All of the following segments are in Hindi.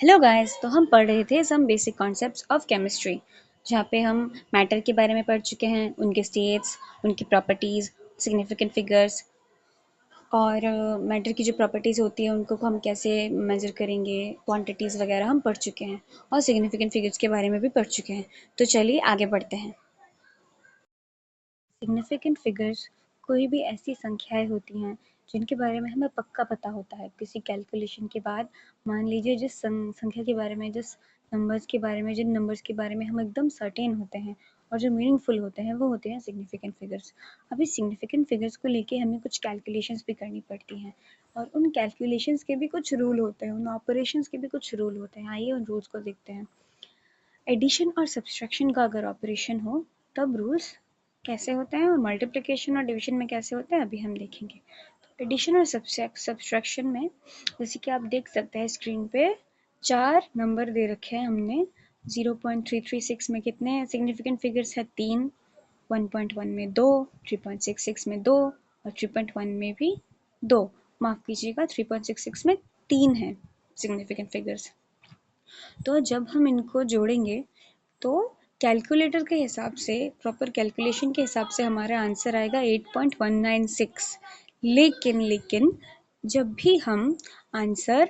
हेलो गाइस, तो हम पढ़ रहे थे some basic concepts of chemistry, जहाँ पे हम मैटर के बारे में पढ़ चुके हैं, उनके स्टेट्स, उनकी प्रॉपर्टीज़, सिग्निफिकेंट फिगर्स और मैटर की जो प्रॉपर्टीज़ होती है उनको हम कैसे मेजर करेंगे, क्वांटिटीज़ वगैरह हम पढ़ चुके हैं और सिग्निफिकेंट फिगर्स के बारे में भी पढ़ चुके हैं। तो चलिए आगे बढ़ते हैं। सिग्निफिकेंट फिगर्स कोई भी ऐसी संख्याएं होती हैं जिनके बारे में हमें पक्का पता होता है किसी कैलकुलेशन के बाद। मान लीजिए जिस संख्या के बारे में, जिस नंबर्स के बारे में, जिन नंबर्स के बारे में हम एकदम सर्टेन होते हैं और जो मीनिंगफुल होते हैं वो होते हैं सिग्निफिकेंट फिगर्स। अभी सिग्निफिकेंट फिगर्स को लेके हमें कुछ कैलकुलेशंस भी करनी पड़ती हैं और उन कैलकुलेशंस के भी कुछ रूल होते हैं, उन ऑपरेशंस के भी कुछ रूल होते हैं। आइए उन रूल्स को देखते हैं। एडिशन और सब्सट्रैक्शन का अगर ऑपरेशन हो तब रूल्स कैसे होते हैं और मल्टीप्लिकेशन और डिवीजन में कैसे होते हैं अभी हम देखेंगे। तो एडिशन और सब्सट्रैक्शन में जैसे कि आप देख सकते हैं स्क्रीन पे 4 नंबर दे रखे हैं हमने। 0.336 में कितने सिग्निफिकेंट फिगर्स है? 3। 1.1 में 2, 3.66 में 2 और 3.1 में भी 2। माफ कीजिएगा, 3.66 में 3 है सिग्निफिकेंट फिगर्स। तो जब हम इनको जोड़ेंगे तो कैलकुलेटर के हिसाब से, प्रॉपर कैलकुलेशन के हिसाब से हमारा आंसर आएगा 8.196। लेकिन जब भी हम आंसर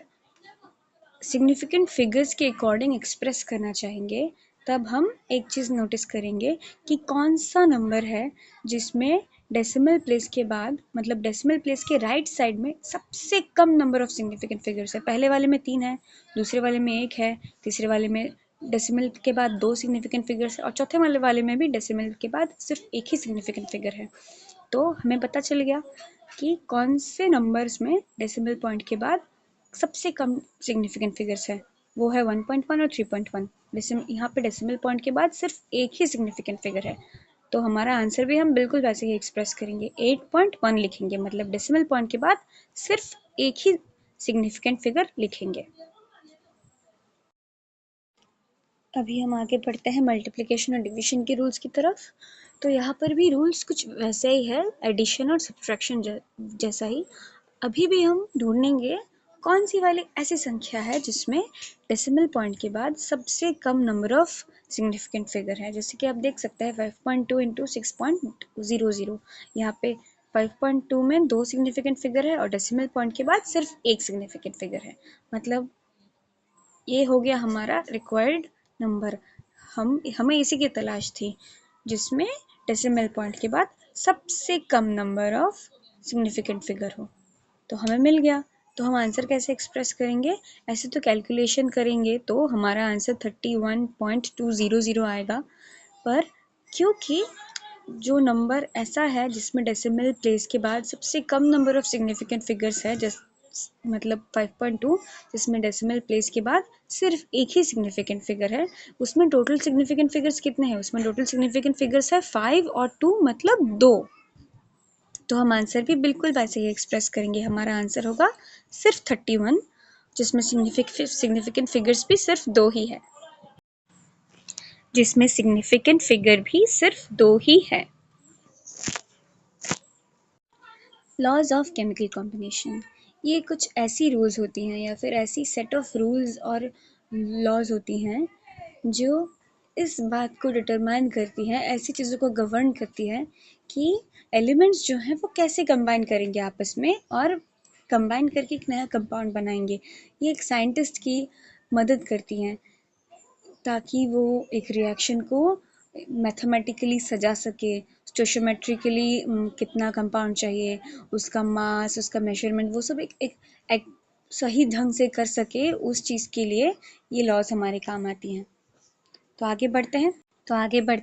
सिग्निफिकेंट फिगर्स के अकॉर्डिंग एक्सप्रेस करना चाहेंगे तब हम एक चीज़ नोटिस करेंगे कि कौन सा नंबर है जिसमें डेसिमल प्लेस के बाद, मतलब डेसिमल प्लेस के राइट साइड में सबसे कम नंबर ऑफ सिग्निफिकेंट फिगर्स है। पहले वाले में 3 है, दूसरे वाले में 1 है, तीसरे वाले में डेसिमल के बाद 2 सिग्निफिकेंट फिगर्स है और चौथे वाले में भी डेसिमल के बाद सिर्फ एक ही सिग्निफिकेंट फिगर है। तो हमें पता चल गया कि कौन से नंबर्स में डेसिमल पॉइंट के बाद सबसे कम सिग्निफिकेंट फिगर्स है। वो है 1.1 और 3.1। यहाँ पे डेसिमल पॉइंट के बाद सिर्फ एक ही सिग्निफिकेंट फिगर है, तो हमारा आंसर भी हम बिल्कुल वैसे ही एक्सप्रेस करेंगे, 8.1 लिखेंगे, मतलब डेसिमल पॉइंट के बाद सिर्फ एक ही सिग्निफिकेंट फिगर लिखेंगे। अभी हम आगे बढ़ते हैं मल्टीप्लिकेशन और डिवीजन के रूल्स की तरफ। तो यहाँ पर भी रूल्स कुछ वैसे ही है, एडिशन और सब्ट्रैक्शन जैसा ही। अभी भी हम ढूंढेंगे कौन सी वाली ऐसी संख्या है जिसमें डेसिमल पॉइंट के बाद सबसे कम नंबर ऑफ सिग्निफिकेंट फिगर है। जैसे कि आप देख सकते हैं 5.2 इंटू 6.00। यहाँ पे 5.2 में 2 सिग्निफिकेंट फिगर है और डेसिमल पॉइंट के बाद सिर्फ एक सिग्निफिकेंट फिगर है। मतलब ये हो गया हमारा रिक्वायर्ड नंबर। हमें इसी की तलाश थी जिसमें डेसिमल पॉइंट के बाद सबसे कम नंबर ऑफ सिग्निफिकेंट फिगर हो, तो हमें मिल गया। तो हम आंसर कैसे एक्सप्रेस करेंगे? ऐसे तो कैलकुलेशन करेंगे तो हमारा आंसर 31.200 आएगा, पर क्योंकि जो नंबर ऐसा है जिसमें डेसिमल प्लेस के बाद सबसे कम नंबर ऑफ सिग्निफिकेंट फिगर्स है, मतलब 5.2, जिसमें डेसिमल प्लेस के बाद सिर्फ एक ही सिग्निफिकेंट फिगर है, उसमें टोटल सिग्निफिकेंट फिगर्स कितने हैं? उसमें टोटल सिग्निफिकेंट फिगर्स है 5 और 2 मतलब 2। तो हम आंसर भी बिल्कुल वैसे ही एक्सप्रेस करेंगे। हमारा आंसर होगा सिर्फ 31, जिसमें सिग्निफिकेंट फिगर्स भी सिर्फ 2 ही है, जिसमें सिग्निफिकेंट फिगर भी सिर्फ 2 ही है। लॉज ऑफ केमिकल कॉम्बिनेशन, ये कुछ ऐसी रूल्स होती हैं या फिर ऐसी सेट ऑफ रूल्स और लॉज होती हैं जो इस बात को डिटरमाइन करती हैं, ऐसी चीज़ों को गवर्न करती हैं कि एलिमेंट्स जो हैं वो कैसे कंबाइन करेंगे आपस में और कंबाइन करके एक नया कंपाउंड बनाएंगे। ये एक साइंटिस्ट की मदद करती हैं ताकि वो एक रिएक्शन को मैथमेटिकली सजा सके, स्टोशियोमेट्रिकली कितना कंपाउंड चाहिए, उसका मास, उसका मेजरमेंट, वो सब एक सही ढंग से कर सके। उस चीज़ के लिए ये लॉज हमारे काम आती हैं। तो आगे बढ़ते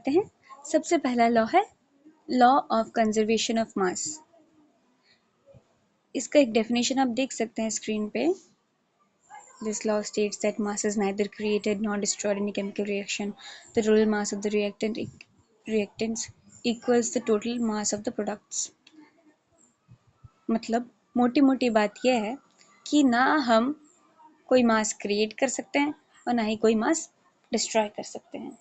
हैं। सबसे पहला लॉ है law of conservation of mass. इसका एक डेफिनेशन आप देख सकते हैं स्क्रीन पे। This law states that mass is neither created nor destroyed in a chemical reaction. The total mass of the reactants equals the total mass of the products. मतलब मोटी मोटी बात यह है कि ना हम कोई मास क्रिएट कर सकते हैं और ना ही कोई मास डिस्ट्रॉय कर सकते हैं।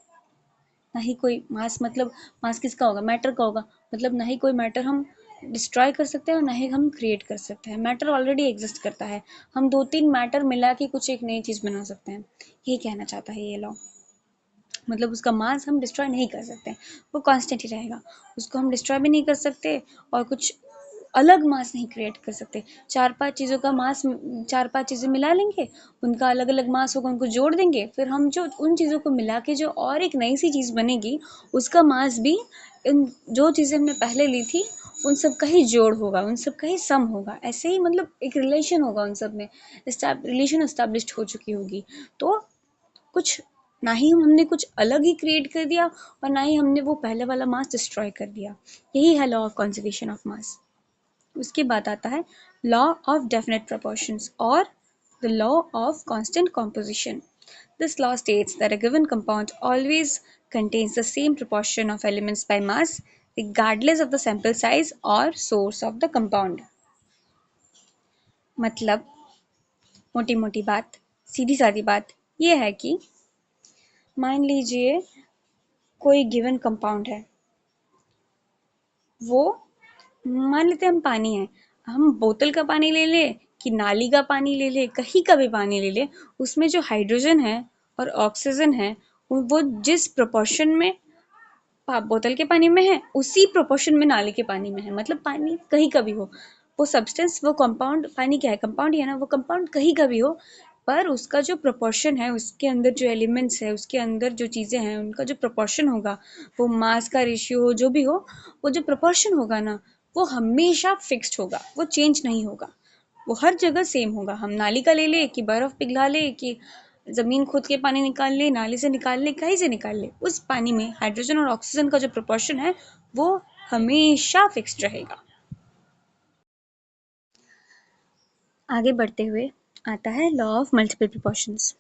ना ही कोई मास, मतलब मास किसका होगा? मैटर का होगा। मतलब ना ही कोई मैटर हम डिस्ट्रॉय कर सकते हैं और ना ही हम क्रिएट कर सकते हैं। मैटर ऑलरेडी एग्जिस्ट करता है, हम 2-3 मैटर मिला के कुछ एक नई चीज़ बना सकते हैं, यही कहना चाहता है ये लॉ। मतलब उसका मास हम डिस्ट्रॉय नहीं कर सकते, वो कांस्टेंट ही रहेगा, उसको हम डिस्ट्रॉय भी नहीं कर सकते और कुछ अलग मास नहीं क्रिएट कर सकते। 4-5 चीज़ों का मास, 4-5 चीज़ें मिला लेंगे, उनका अलग अलग मास होगा, उनको जोड़ देंगे, फिर हम जो उन चीज़ों को मिला के जो और एक नई सी चीज़ बनेगी, उसका मास भी इन जो चीज़ें हमने पहले ली थी उन सब का ही जोड़ होगा, उन सब का ही सम होगा। ऐसे ही मतलब एक रिलेशन होगा उन सब में, रिलेशन एस्टैब्लिश्ड हो चुकी होगी। तो कुछ ना ही हमने कुछ अलग ही क्रिएट कर दिया और ना ही हमने वो पहले वाला मास डिस्ट्रॉय कर दिया। यही है law of conservation of mass. उसके बाद आता है लॉ ऑफ डेफिनेट प्रोपोर्शंस और the law of constant composition. This law states that a given compound always contains the same proportion of elements by mass regardless of the sample size or source of the compound। मतलब मोटी मोटी बात, सीधी सादी बात ये है कि मान लीजिए कोई गिवन कंपाउंड है, वो मान लेते हैं हम पानी है, हम बोतल का पानी ले ले कि नाली का पानी ले ले, कहीं का भी पानी ले ले, उसमें जो हाइड्रोजन है और ऑक्सीजन है वो जिस प्रोपोर्शन में बोतल के पानी में है उसी प्रोपोर्शन में नाली के पानी में है। मतलब पानी कहीं का भी हो, वो सब्सटेंस, वो कंपाउंड, पानी क्या है, कंपाउंड ही है ना, वो कंपाउंड कहीं का भी हो, पर उसका जो प्रोपोर्शन है, उसके अंदर जो एलिमेंट्स है, उसके अंदर जो चीज़ें हैं, उनका जो प्रोपोर्शन होगा, वो मास का रेशियो हो, जो भी हो, वो जो प्रोपोर्शन होगा ना, वो हमेशा फिक्स्ड होगा, वो चेंज नहीं होगा, वो हर जगह सेम होगा। हम नाली का ले ले कि बर्फ पिघला ले कि जमीन खोद के पानी निकाल ले, नाली से निकाल ले, कहीं से निकाल ले, उस पानी में हाइड्रोजन और ऑक्सीजन का जो प्रोपोर्शन है वो हमेशा फिक्स्ड रहेगा। आगे बढ़ते हुए आता है लॉ ऑफ मल्टीपल प्रोपोर्शंस।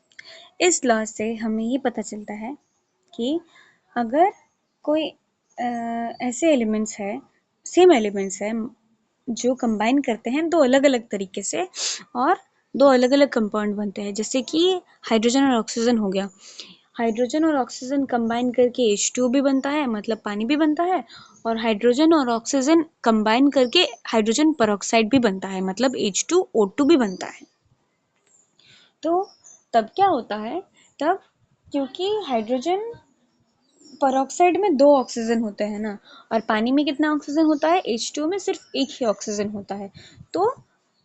इस लॉ से हमें ये पता चलता है कि अगर कोई ऐसे एलिमेंट्स है, सेम एलिमेंट्स है जो कंबाइन करते हैं दो अलग अलग तरीके से और दो अलग अलग कंपाउंड बनते हैं, जैसे कि हाइड्रोजन और ऑक्सीजन हो गया, हाइड्रोजन और ऑक्सीजन कंबाइन करके H2 भी बनता है, मतलब पानी भी बनता है, और हाइड्रोजन और ऑक्सीजन कंबाइन करके हाइड्रोजन पेरोक्साइड भी बनता है, मतलब H2O2 भी बनता है। तो तब क्या होता है, तब क्योंकि हाइड्रोजन पेरोक्साइड में 2 ऑक्सीजन होते हैं ना, और पानी में कितना ऑक्सीजन होता है, H2 में सिर्फ एक ही ऑक्सीजन होता है। तो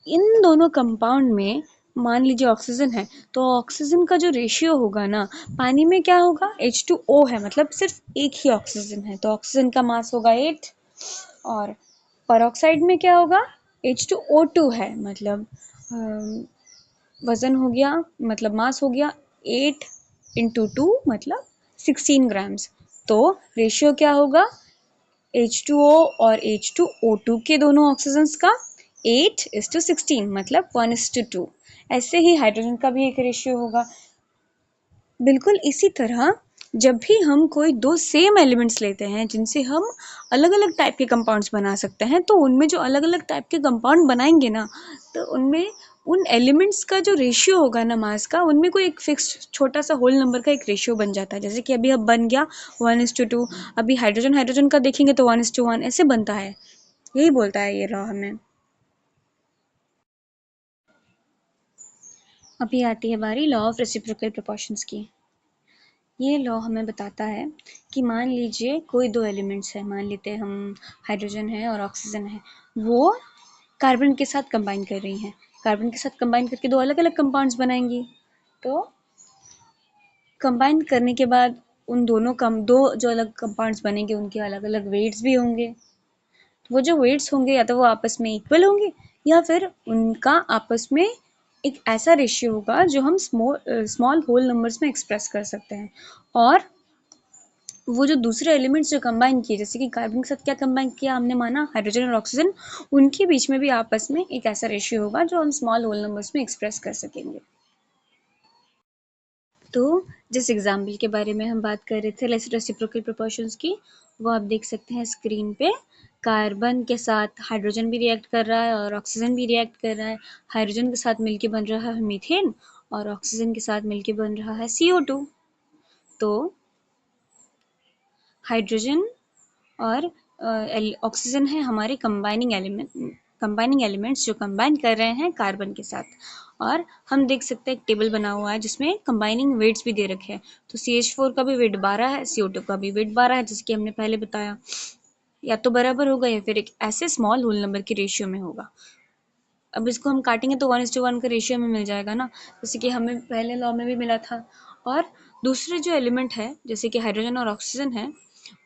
इन दोनों कंपाउंड में मान लीजिए ऑक्सीजन है, तो ऑक्सीजन का जो रेशियो होगा ना, पानी में क्या होगा, H2O है, मतलब सिर्फ एक ही ऑक्सीजन है, तो ऑक्सीजन का मास होगा 8, और पेरोक्साइड में क्या होगा, H2O2 है, मतलब वजन हो गया, मतलब मास हो गया 8 इंटू 2 मतलब 16 ग्राम्स। तो रेशियो क्या होगा, H2O और H2O2 के दोनों ऑक्सीजन्स का 8:16 मतलब 1:2। ऐसे ही हाइड्रोजन का भी एक रेशियो होगा। बिल्कुल इसी तरह जब भी हम कोई दो सेम एलिमेंट्स लेते हैं जिनसे हम अलग अलग टाइप के कंपाउंड्स बना सकते हैं, तो उनमें जो अलग अलग टाइप के कंपाउंड बनाएंगे ना, तो उनमें उन एलिमेंट्स का जो रेशियो होगा ना मास का, उनमें कोई एक फिक्स छोटा सा होल नंबर का एक रेशियो बन जाता है। जैसे कि अभी अब बन गया 1:2, अभी हाइड्रोजन हाइड्रोजन का देखेंगे तो 1:1 ऐसे बनता है। यही बोलता है ये लॉ हमें। अभी आती है बारी लॉ ऑफ रेसिप्रोकल प्रोपोर्शंस की। ये लॉ हमें बताता है कि मान लीजिए कोई दो एलिमेंट्स है, मान लेते हैं हम हाइड्रोजन है और ऑक्सीजन है, वो कार्बन के साथ कंबाइन कर रही हैं, कार्बन के साथ कंबाइन करके दो अलग अलग कंपाउंड्स बनाएंगी। तो कंबाइन करने के बाद उन दोनों दो जो अलग कंपाउंड्स बनेंगे उनके अलग अलग वेट्स भी होंगे। वो जो वेट्स होंगे या तो वो आपस में इक्वल होंगे या फिर उनका आपस में एक ऐसा रेशियो होगा जो हम स्मॉल होल नंबर्स में एक्सप्रेस कर सकते हैं। और वो जो दूसरे एलिमेंट्स जो कंबाइन किए, जैसे कि कार्बन के साथ क्या कंबाइन किया हमने, माना हाइड्रोजन और ऑक्सीजन, उनके बीच में भी आपस में एक ऐसा रेशियो होगा जो हम स्मॉल होल नंबर्स में एक्सप्रेस कर सकेंगे। तो जिस एग्जाम्पल के बारे में हम बात कर रहे थे रेसिप्रोकल प्रोपोर्शंस की, वो आप देख सकते हैं स्क्रीन पे। कार्बन के साथ हाइड्रोजन भी रिएक्ट कर रहा है और ऑक्सीजन भी रिएक्ट कर रहा है। हाइड्रोजन के साथ मिलके बन रहा है मीथेन और ऑक्सीजन के साथ मिलके बन रहा है CO2। तो हाइड्रोजन और ऑक्सीजन है हमारे कंबाइनिंग एलिमेंट्स जो कंबाइन कर रहे हैं कार्बन के साथ। और हम देख सकते हैं एक टेबल बना हुआ है जिसमें कंबाइनिंग वेट्स भी दे रखे हैं। तो CH4 का भी वेट 12 है, CO2 का भी वेट 12 है, जैसे कि हमने पहले बताया। या तो बराबर होगा या फिर एक ऐसे स्मॉल होल नंबर के रेशियो में होगा। अब इसको हम काटेंगे तो 1:1 का रेशियो में मिल जाएगा ना, जैसे कि हमें पहले लॉ में भी मिला था। और दूसरे जो एलिमेंट है जैसे कि हाइड्रोजन और ऑक्सीजन है,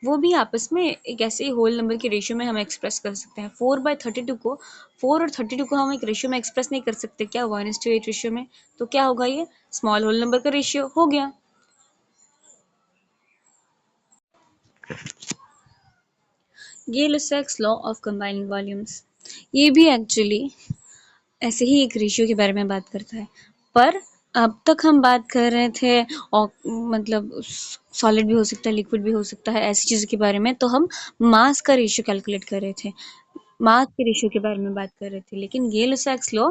वो भी आपस में एक ऐसे ही होल नंबर के रेशियो में हम एक्सप्रेस कर सकते हैं। 4/32 को 4 और 32 को हम एक रेशियो में एक्सप्रेस नहीं कर सकते क्या, 1:8 रेशियो में? तो क्या होगा, ये स्मॉल होल नंबर का रेशियो हो गया। Gay-Lussac's law of combining volumes, ये भी एक्चुअली ऐसे ही एक रेशियो के बारे में बात करता है। पर अब तक हम बात कर रहे थे और मतलब सॉलिड भी हो सकता है, लिक्विड भी हो सकता है, ऐसी चीज़ों के बारे में, तो हम मास का रेशियो कैलकुलेट कर रहे थे, मास के रेशियो के बारे में बात कर रहे थे। लेकिन गे-लुसैक्स लॉ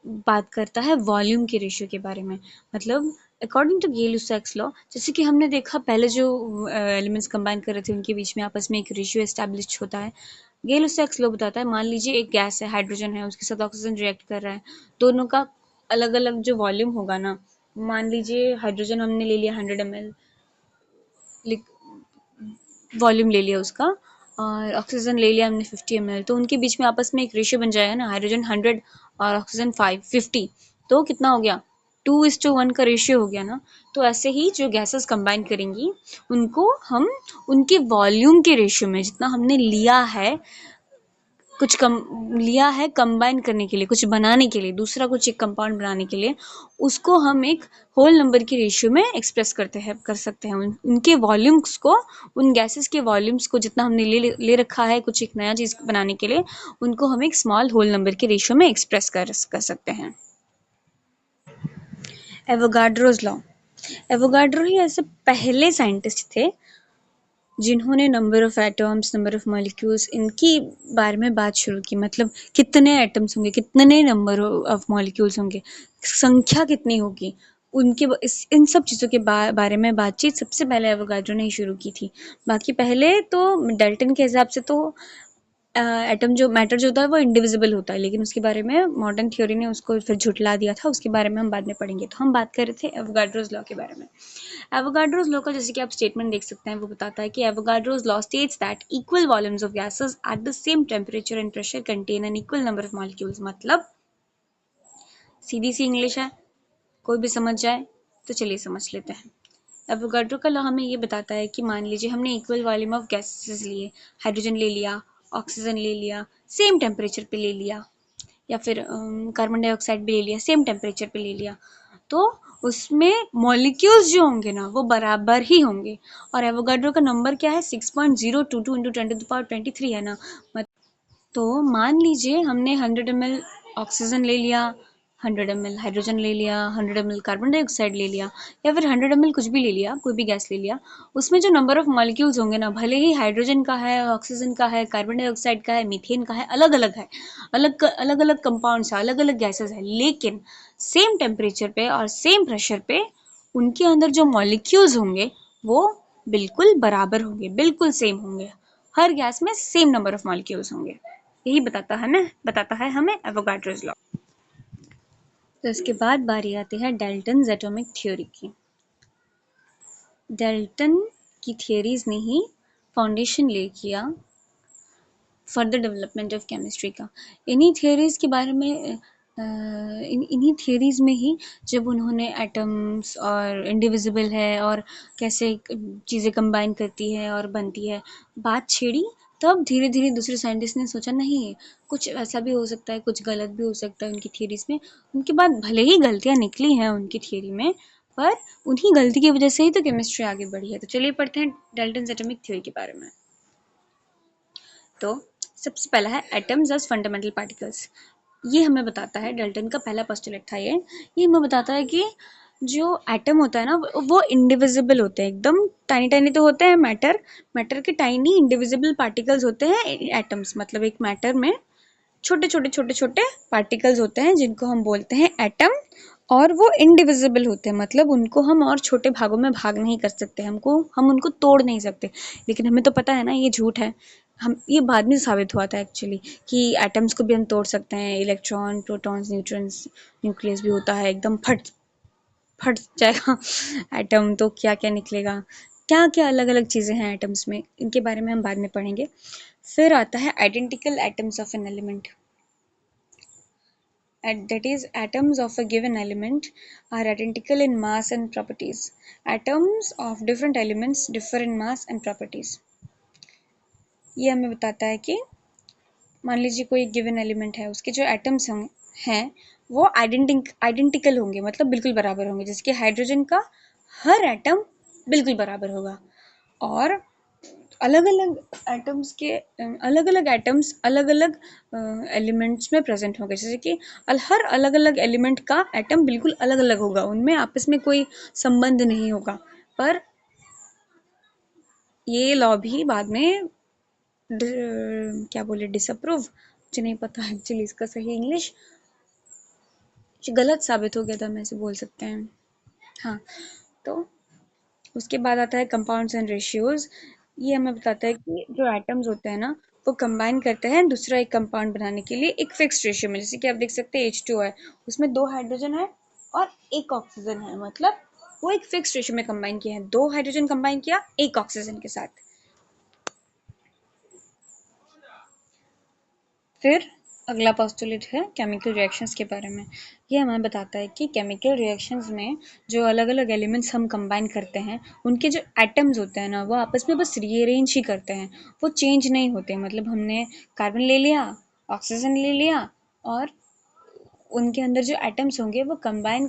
बात करता है वॉल्यूम के रेशियो के बारे में। मतलब अकॉर्डिंग टू गे-लुसैक्स लॉ, जैसे कि हमने देखा पहले जो एलिमेंट्स कंबाइन कर रहे थे उनके बीच में आपस में एक रेशियो एस्टैब्लिश होता है। गे-लुसैक्स लॉ बताता है, मान लीजिए एक गैस है, हाइड्रोजन है, उसके साथ ऑक्सीजन रिएक्ट कर रहा है, दोनों का अलग अलग जो वॉल्यूम होगा ना, मान लीजिए हाइड्रोजन हमने ले लिया 100 ml वॉल्यूम ले लिया उसका, और ऑक्सीजन ले लिया हमने 50 ml, तो उनके बीच में आपस में एक रेशियो बन जाएगा ना, हाइड्रोजन 100 और ऑक्सीजन 50, तो कितना हो गया, 2:1 का रेशियो हो गया ना। तो ऐसे ही जो गैसेस कंबाइन करेंगी उनको हम उनके वॉल्यूम के रेशियो में, जितना हमने लिया है, कुछ कम लिया है कंबाइन करने के लिए, कुछ बनाने के लिए, दूसरा कुछ एक कंपाउंड बनाने के लिए, उसको हम एक होल नंबर के रेशियो में एक्सप्रेस कर सकते हैं। उनके वॉल्यूम्स को, उन गैसेस के वॉल्यूम्स को जितना हमने ले रखा है कुछ एक नया चीज़ बनाने के लिए, उनको हम एक स्मॉल होल नंबर के रेशियो में एक्सप्रेस कर सकते हैं। एवोगाड्रोज लॉ, एवोगाड्रो ही ऐसे पहले साइंटिस्ट थे जिन्होंने number of atoms, number of molecules, इनकी बारे में बात शुरू की। मतलब कितने एटम्स होंगे, कितने नंबर ऑफ मॉलिक्यूल्स होंगे, संख्या कितनी होगी, उनके इन सब चीज़ों के बारे में बातचीत सबसे पहले एवोगाड्रो ने ही शुरू की थी। बाकी पहले तो डाल्टन के हिसाब से तो एटम जो मैटर जो होता है वो इंडिविजिबल होता है, लेकिन उसके बारे में मॉडर्न थ्योरी ने उसको फिर झुठला दिया था। उसके बारे में हम बाद में पढ़ेंगे। तो हम बात कर रहे थे एवोगाड्रोज लॉ के बारे में। एवोगाड्रोज लॉ का जैसे कि आप स्टेटमेंट देख सकते हैं, वो बताता है कि Avogadro's law states that equal volumes of gases at the same temperature and pressure contain an equal number of molecules. मतलब सीधी सी इंग्लिश है, कोई भी समझ जाए तो चलिए समझ लेते हैं। एवोगाड्रो का लॉ हमें ये बताता है कि मान लीजिए हमने इक्वल वॉल्यूम ऑफ गैसेस लिए, हाइड्रोजन ले लिया, ऑक्सीजन ले लिया, सेम टेम्परेचर पे ले लिया, या फिर कार्बन डाइऑक्साइड भी ले लिया, सेम टेम्परेचर पे ले लिया, तो उसमें मॉलिक्यूल्स जो होंगे ना वो बराबर ही होंगे। और एवोगाड्रो का नंबर क्या है, 6.022 इंटू 10⁻23 है ना। तो मान लीजिए हमने 100 ml ऑक्सीजन ले लिया, 100 ml हाइड्रोजन ले लिया, 100 ml कार्बन डाइऑक्साइड ले लिया, या फिर 100 ml कुछ भी ले लिया, कोई भी गैस ले लिया। उसमें जो नंबर ऑफ मॉलिक्यूल्स होंगे ना, भले ही हाइड्रोजन का है, ऑक्सीजन का है, कार्बन डाइऑक्साइड का है, मीथेन का है, अलग अलग है, अलग अलग अलग कंपाउंड्स है, अलग अलग गैसेस है, लेकिन सेम टेम्परेचर पे और सेम प्रेशर पे उनके अंदर जो मॉलिक्यूल्स होंगे वो बिल्कुल बराबर होंगे, बिल्कुल सेम होंगे। हर गैस में सेम नंबर ऑफ मॉलिक्यूल्स होंगे। यही बताता है हमें एवोगाड्रोज लॉ। तो इसके बाद बारी आती है डाल्टन्स एटॉमिक थ्योरी की। डाल्टन की थियरीज ने ही फाउंडेशन ले किया फर्दर डेवलपमेंट ऑफ केमिस्ट्री का। इन्हीं थियरीज के बारे में इन्हीं थियरीज में ही जब उन्होंने एटम्स और इंडिविजिबल है और कैसे चीज़ें कंबाइन करती है और बनती है बात छेड़ी, तब धीरे धीरे दूसरे साइंटिस्ट ने सोचा नहीं, कुछ ऐसा भी हो सकता है, कुछ गलत भी हो सकता है उनकी थियरीज में। उनके बाद भले ही गलतियाँ निकली हैं उनकी थियरी में, पर उन्हीं गलती की वजह से ही तो केमिस्ट्री आगे बढ़ी है। तो चलिए पढ़ते हैं डाल्टन्स एटॉमिक थ्योरी के बारे में। तो सबसे पहला है एटम्स एज फंडामेंटल पार्टिकल्स। ये हमें बताता है, डाल्टन का पहला पोस्टुलेट था ये हमें बताता है कि जो एटम होता है ना वो इंडिविजिबल होते हैं, एकदम टाइनी टाइनी तो होते हैं, मैटर के टाइनी इंडिविजिबल पार्टिकल्स होते हैं एटम्स। मतलब एक मैटर में छोटे छोटे छोटे छोटे पार्टिकल्स होते हैं जिनको हम बोलते हैं एटम, और वो इंडिविजिबल होते हैं, मतलब उनको हम और छोटे भागों में भाग नहीं कर सकते, हम उनको तोड़ नहीं सकते। लेकिन हमें तो पता है ना ये झूठ है। हम ये बाद में साबित हुआ था एक्चुअली कि एटम्स को भी हम तोड़ सकते हैं, इलेक्ट्रॉन, प्रोटॉन्स, न्यूट्रॉन्स, न्यूक्लियस भी होता है, एकदम फट फट जाएगा एटम, तो क्या क्या निकलेगा, क्या क्या अलग अलग चीज़ें हैं एटम्स में, इनके बारे में हम बाद में पढ़ेंगे। फिर आता है identical atoms of an element, that is atoms of a given element are identical in mass and properties. Atoms of different elements differ in mass and properties. ये हमें बताता है कि मान लीजिए कोई गिवन एलिमेंट है, उसके जो एटम्स हैं वो आइडेंटिकल होंगे, मतलब बिल्कुल बराबर होंगे। जैसे कि हाइड्रोजन का हर एटम बिल्कुल बराबर होगा, और अलग अलग एटम्स के अलग अलग एटम्स अलग अलग एलिमेंट्स में प्रेजेंट होंगे। जैसे कि हर अलग अलग एलिमेंट का एटम बिल्कुल अलग अलग होगा, उनमें आपस में कोई संबंध नहीं होगा। पर ये लॉ भी बाद में क्या बोले, डिसअप्रूव, मुझे नहीं पता एक्चुअली इसका सही इंग्लिश, गलत साबित हो गया था, हम ऐसे बोल सकते हैं। हाँ, तो उसके बाद आता है कंपाउंड्स एंड रेशियोज। ये हमें बताता है कि जो एटम्स होते हैं ना, वो कंबाइन करते हैं दूसरा एक कंपाउंड बनाने के लिए एक फिक्स्ड रेशियो में। जैसे कि आप देख सकते हैं H2 है, उसमें 2 हाइड्रोजन है और 1 ऑक्सीजन है, मतलब वो एक फिक्स्ड रेशियो में कंबाइन किया है, 2 हाइड्रोजन कंबाइन किया 1 ऑक्सीजन के साथ। फिर अगला पोस्टुलेट है केमिकल रिएक्शंस के बारे में। ये हमें बताता है कि केमिकल रिएक्शंस में जो अलग अलग एलिमेंट्स हम कंबाइन करते हैं, उनके जो एटम्स होते हैं ना, वो आपस में बस रीअरेंज ही करते हैं, वो चेंज नहीं होते। मतलब हमने कार्बन ले लिया, ऑक्सीजन ले लिया, और उनके अंदर जो एटम्स होंगे वो कंबाइन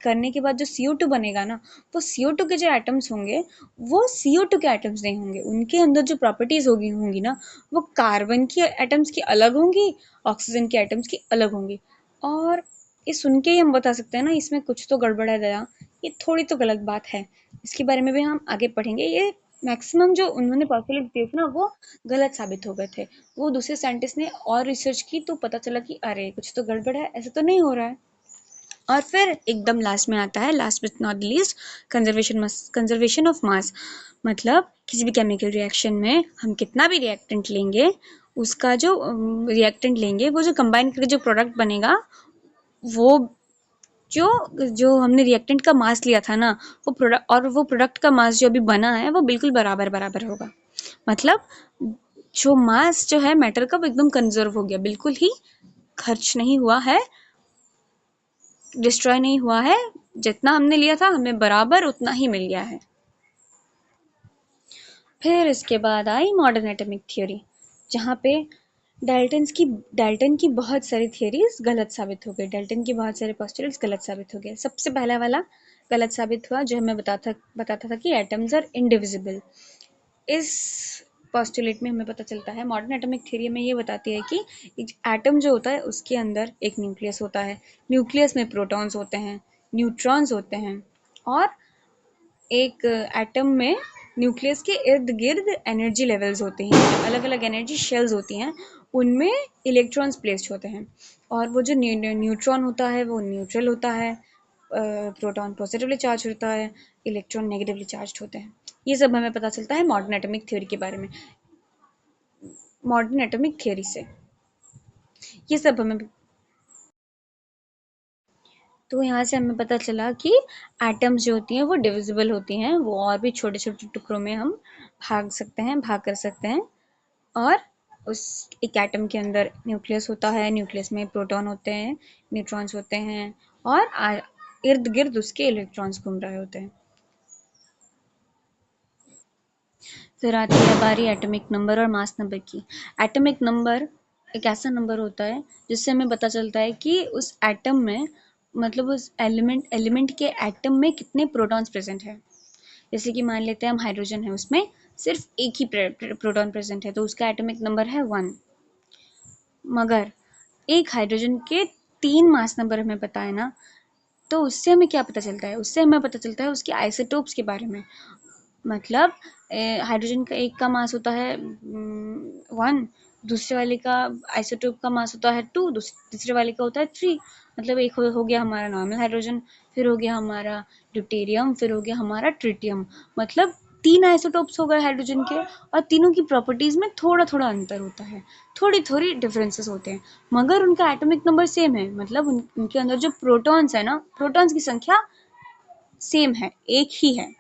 करने के बाद जो CO2 बनेगा ना, वो CO2 के जो एटम्स होंगे वो CO2 के एटम्स नहीं होंगे, उनके अंदर जो प्रॉपर्टीज होंगी ना, वो कार्बन की एटम्स की अलग होंगी, ऑक्सीजन के एटम्स की अलग होंगी। और ये सुन के ही हम बता सकते हैं ना, इसमें कुछ तो गड़बड़ है दया, ये थोड़ी तो गलत बात है। इसके बारे में भी हम आगे पढ़ेंगे। ये मैक्सिमम जो उन्होंने पॉपुलेट दिए थे ना, वो गलत साबित हो गए थे। वो दूसरे साइंटिस्ट ने और रिसर्च की तो पता चला कि अरे कुछ तो गड़बड़ है, ऐसा तो नहीं हो रहा है। और फिर एकदम लास्ट में आता है, last but not least, conservation of mass. मतलब किसी भी केमिकल रिएक्शन में हम कितना भी रिएक्टेंट लेंगे, उसका जो रिएक्टेंट लेंगे, वो जो कंबाइन करके जो प्रोडक्ट बनेगा, वो जो जो हमने रिएक्टेंट का मास लिया था ना, वो प्रोडक्ट और वो प्रोडक्ट का मास जो अभी बना है, वो बिल्कुल बराबर बराबर होगा। मतलब जो मास जो है मैटर का, वो एकदम कंजर्व हो गया, बिल्कुल ही खर्च नहीं हुआ है, डिस्ट्रॉय नहीं हुआ है। जितना हमने लिया था हमें बराबर उतना ही मिल गया है। फिर इसके बाद आई मॉडर्न एटॉमिक थ्योरी, जहाँ पे डाल्टन की बहुत सारी थियरीज गलत साबित हो गई, डाल्टन की बहुत सारे पोस्टुलेट्स गलत साबित हो गए। सबसे पहला वाला गलत साबित हुआ, जो हमें बताता था कि एटम्स आर इनडिविजिबल। इस पोस्टुलेट में हमें पता चलता है, मॉडर्न एटॉमिक थ्योरी में ये बताती है कि एटम जो होता है उसके अंदर एक न्यूक्लियस होता है, न्यूक्लियस में प्रोटॉन्स होते हैं, न्यूट्रॉन्स होते हैं, और एक एटम में न्यूक्लियस के इर्द गिर्द एनर्जी लेवल्स होते हैं, अलग अलग एनर्जी शेल्स होती हैं, उनमें इलेक्ट्रॉन्स प्लेस्ड होते हैं। और वो जो न्यूट्रॉन होता है वो न्यूट्रल होता है, प्रोटॉन पॉजिटिवली चार्ज होता है, इलेक्ट्रॉन नेगेटिवली चार्ज होते हैं। ये सब हमें पता चलता है मॉडर्न एटॉमिक थ्योरी के बारे में, मॉडर्न एटॉमिक थ्योरी से ये सब हमें। तो यहाँ से हमें पता चला कि एटम्स जो होती हैं वो डिविजिबल होती हैं, वो और भी छोटे छोटे टुकड़ों में हम भाग कर सकते हैं। और उस एक एटम के अंदर न्यूक्लियस होता है, न्यूक्लियस में प्रोटॉन होते हैं, न्यूट्रॉन्स होते हैं, और इर्द गिर्द उसके इलेक्ट्रॉन्स घूम रहे होते हैं। फिर आती है बारी एटॉमिक नंबर और मास नंबर की। एटॉमिक नंबर एक ऐसा नंबर होता है जिससे हमें पता चलता है कि उस एटम में, मतलब उस एलिमेंट के एटम में कितने प्रोटॉन्स प्रेजेंट है। जैसे कि मान लेते हैं हम हाइड्रोजन है, उसमें सिर्फ एक ही प्रोटॉन प्रेजेंट है, तो उसका एटॉमिक नंबर है 1। मगर एक हाइड्रोजन के 3 मास नंबर हमें पता है ना, तो उससे हमें क्या पता चलता है, उससे हमें पता चलता है उसके आइसोटोप्स के बारे में। मतलब हाइड्रोजन का एक का मास होता है 1, दूसरे वाले का आइसोटोप का मास होता है 2, तीसरे वाले का होता है 3। मतलब एक हो गया हमारा नॉर्मल हाइड्रोजन, फिर हो गया हमारा ड्यूटेरियम, फिर हो गया हमारा ट्रिटियम। मतलब 3 आइसोटोप्स हो गए हाइड्रोजन के, और तीनों की प्रॉपर्टीज में थोड़ा थोड़ा अंतर होता है, थोड़ी थोड़ी डिफरेंसेस होते हैं, मगर उनका एटॉमिक नंबर सेम है। मतलब उनके अंदर जो प्रोटॉन्स है ना, प्रोटॉन्स की संख्या सेम है, एक ही है।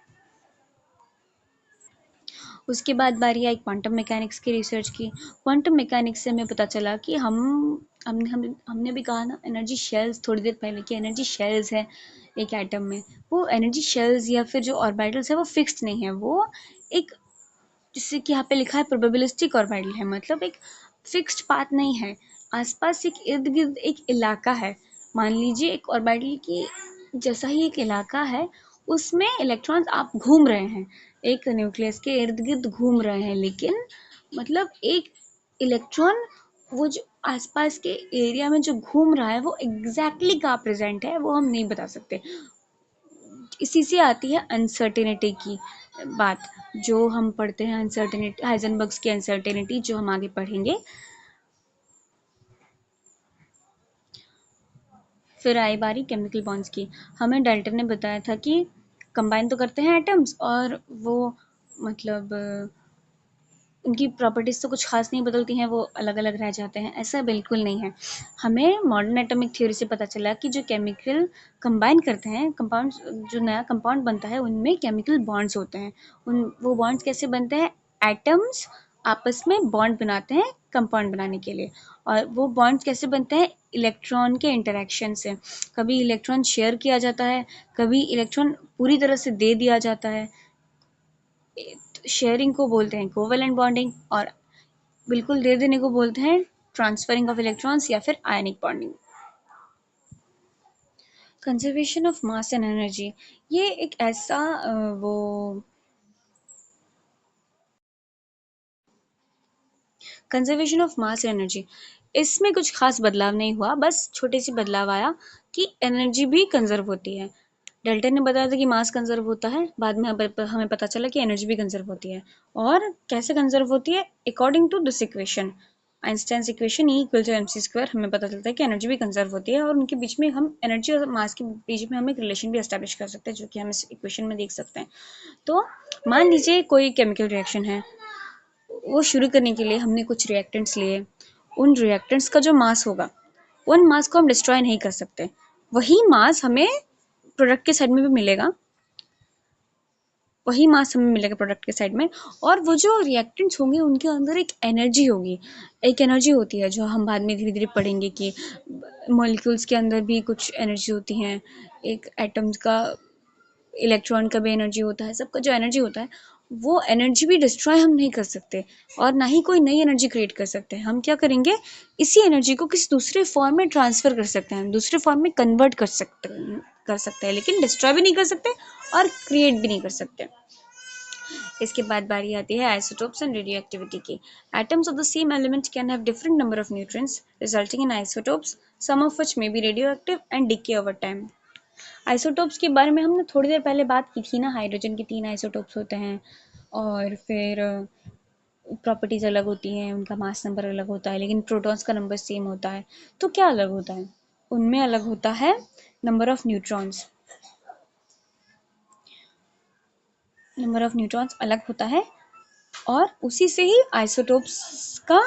उसके बाद बारी आई क्वांटम मैकेनिक्स की रिसर्च की। क्वांटम मैकेनिक्स से हमें पता चला कि हमने भी कहा ना एनर्जी शेल्स थोड़ी देर पहले, कि एनर्जी शेल्स है एक एटम में। वो एनर्जी शेल्स या फिर जो ऑर्बिटल्स है वो फिक्स्ड नहीं है, वो एक, जैसे कि यहाँ पे लिखा है प्रोबेबिलिस्टिक ऑर्बिटल है, मतलब एक फिक्स्ड पाथ नहीं है। आसपास एक इर्द गिर्द एक इलाका है। मान लीजिए एक ऑर्बिटल की जैसा ही एक इलाका है, उसमें इलेक्ट्रॉन्स आप घूम रहे हैं, एक न्यूक्लियस के इर्द गिर्द घूम रहे हैं, लेकिन मतलब एक इलेक्ट्रॉन वो जो आसपास के एरिया में जो घूम रहा है वो एग्जैक्टली कहाँ प्रेजेंट है वो हम नहीं बता सकते। इसी से आती है अनसर्टेनिटी की बात, जो हम पढ़ते हैं अनसर्टेनिटी, हाइजेनबर्ग्स की अनसर्टेनिटी, जो हम आगे पढ़ेंगे। फिर आई बारी केमिकल बॉन्ड्स की। हमें डाल्टन ने बताया था कि कंबाइन तो करते हैं एटम्स, और वो मतलब उनकी प्रॉपर्टीज तो कुछ खास नहीं बदलती हैं, वो अलग अलग रह जाते हैं, ऐसा बिल्कुल नहीं है। हमें मॉडर्न एटॉमिक थ्योरी से पता चला कि जो केमिकल कंबाइन करते हैं, कंपाउंड, जो नया कंपाउंड बनता है उनमें केमिकल बॉन्ड्स होते हैं। उन वो बॉन्ड्स कैसे बनते हैं, एटम्स आपस में बॉन्ड बनाते हैं कंपाउंड बनाने के लिए। और वो बॉन्ड्स कैसे बनते हैं, इलेक्ट्रॉन के इंटरेक्शन से। कभी इलेक्ट्रॉन शेयर किया जाता है, कभी इलेक्ट्रॉन पूरी तरह से दे दिया जाता है। शेयरिंग को बोलते हैं कोवेलेंट बॉन्डिंग, और बिल्कुल दे देने को बोलते हैं ट्रांसफरिंग ऑफ इलेक्ट्रॉन्स या फिर ionic bonding. Conservation of mass and energy, ये एक ऐसा वो कंजर्वेशन ऑफ मास एनर्जी, इसमें कुछ खास बदलाव नहीं हुआ, बस छोटे से बदलाव आया कि एनर्जी भी कंजर्व होती है। डेल्टन ने बताया था कि मास कंजर्व होता है, बाद में हमें पता चला कि एनर्जी भी कंजर्व होती है। और कैसे कंजर्व होती है, according to this equation, Einstein equation E equal to m c square, हमें पता चलता है कि एनर्जी भी कंजर्व होती है, और उनके बीच में हम एनर्जी और मास के बीच में हम एक रिलेशन भी एस्टेब्लिश कर सकते हैं, जो कि हम इस इक्वेशन में देख सकते हैं। तो मान लीजिए कोई केमिकल रिएक्शन है, वो शुरू करने के लिए हमने कुछ रिएक्टेंट्स लिए। उन रिएक्टेंट्स का जो मास होगा, उन मास को हम डिस्ट्रॉय नहीं कर सकते, वही मास हमें प्रोडक्ट के साइड में भी मिलेगा, वही मास हमें मिलेगा प्रोडक्ट के साइड में। और वो जो रिएक्टेंट्स होंगे उनके अंदर एक एनर्जी होगी, एक एनर्जी होती है जो हम बाद में धीरे धीरे पढ़ेंगे कि मॉलिक्यूल्स के अंदर भी कुछ एनर्जी होती हैं, एक एटम्स का, इलेक्ट्रॉन का भी एनर्जी होता है, सबका जो एनर्जी होता है, वो एनर्जी भी डिस्ट्रॉय हम नहीं कर सकते, और ना ही कोई नई एनर्जी क्रिएट कर सकते हैं। हम क्या करेंगे, इसी एनर्जी को किसी दूसरे फॉर्म में ट्रांसफर कर सकते हैं, दूसरे फॉर्म में कन्वर्ट कर सकते हैं, लेकिन डिस्ट्रॉय भी नहीं कर सकते और क्रिएट भी नहीं कर सकते। इसके बाद बारी आती है आइसोटोप्स एंड रेडियोएक्टिविटी की। Atoms of the same element can have different number of neutrons resulting in isotopes, some of which may be radioactive and decay over time. Isotopes के बारे में हमने थोड़ी देर पहले बात की थी ना, हाइड्रोजन के 3 आइसोटोप्स होते हैं, और फिर प्रॉपर्टीज अलग होती हैं, उनका मास नंबर अलग होता है, लेकिन प्रोटॉन्स का नंबर सेम होता है। तो क्या अलग होता है, उनमें अलग होता है number of neutrons, number of neutrons अलग होता है, और उसी से ही आइसोटोप्स का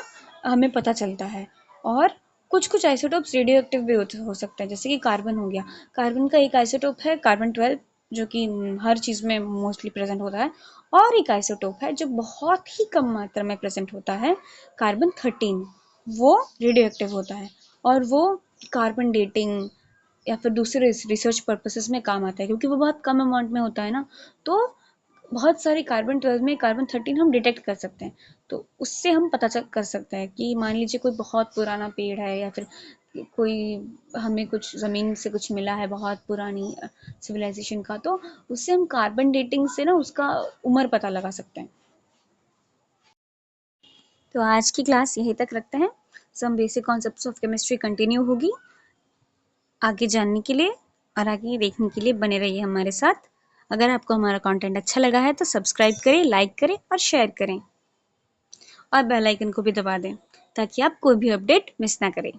हमें पता चलता है। और कुछ कुछ आइसोटोप्स रेडियो एक्टिव भी हो सकते हैं, जैसे कि कार्बन हो गया। कार्बन का एक आइसोटोप है कार्बन 12, जो कि हर चीज़ में मोस्टली प्रेजेंट होता है। और एक आइसोटोप है जो बहुत ही कम मात्रा में प्रेजेंट होता है, कार्बन 13, वो रेडियो एक्टिव होता है, और वो कार्बन डेटिंग या फिर दूसरे रिसर्च पर्पसेस में काम आता है, क्योंकि वो बहुत कम अमाउंट में होता है ना। तो बहुत सारे कार्बन 12 में कार्बन 13 हम डिटेक्ट कर सकते हैं। तो उससे हम पता कर सकते हैं कि मान लीजिए कोई बहुत पुराना पेड़ है, या फिर कोई हमें कुछ ज़मीन से कुछ मिला है बहुत पुरानी सिविलाइजेशन का, तो उससे हम कार्बन डेटिंग से ना उसका उम्र पता लगा सकते हैं। तो आज की क्लास यहीं तक रखते हैं। Some basic concepts of chemistry continue होगी आगे जानने के लिए, और आगे देखने के लिए बने रहिए हमारे साथ। अगर आपको हमारा कंटेंट अच्छा लगा है तो सब्सक्राइब करें, लाइक करें और शेयर करें, और बेल आइकन को भी दबा दें, ताकि आप कोई भी अपडेट मिस ना करें।